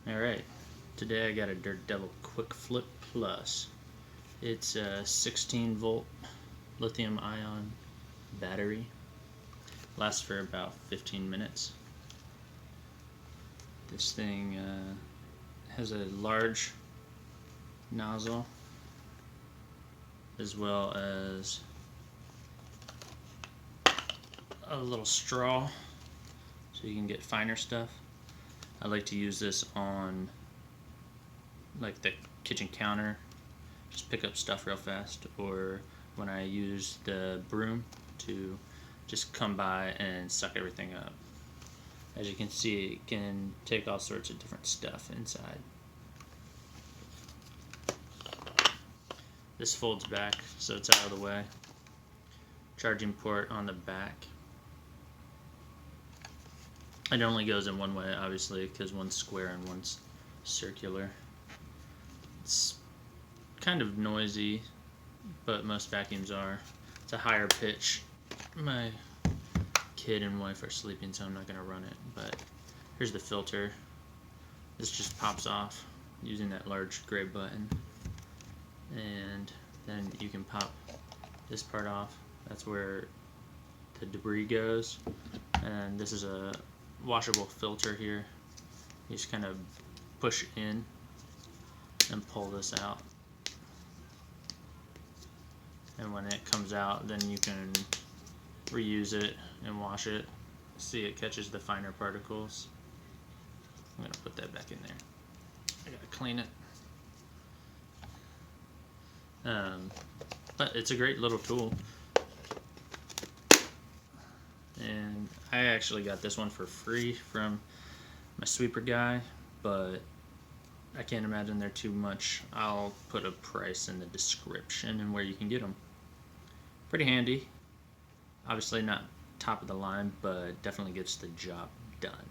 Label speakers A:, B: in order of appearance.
A: Alright, today I got a Dirt Devil Quickflip Plus. It's a 16 volt lithium ion battery. Lasts for about 15 minutes. This thing has a large nozzle as well as a little straw so you can get finer stuff. I like to use this on like the kitchen counter, just pick up stuff real fast, or when I use the broom to just come by and suck everything up. As you can see, it can take all sorts of different stuff inside. This folds back so it's out of the way. Charging port on the back. It only goes in one way, obviously, because one's square and one's circular. It's kind of noisy, but most vacuums are. It's a higher pitch. My kid and wife are sleeping, so I'm not going to run it, but here's the filter. This just pops off using that large gray button, and then you can pop this part off. That's where the debris goes, and this is a washable filter here. You just kind of push in and pull this out, and when it comes out, then you can reuse it and wash it. See, it catches the finer particles. I'm gonna put that back in there. I gotta clean it. But it's a great little tool, and I actually got this one for free from my sweeper guy, but I can't imagine they're too much. I'll put a price in the description and where you can get them. Pretty handy. Obviously not top of the line, but definitely gets the job done.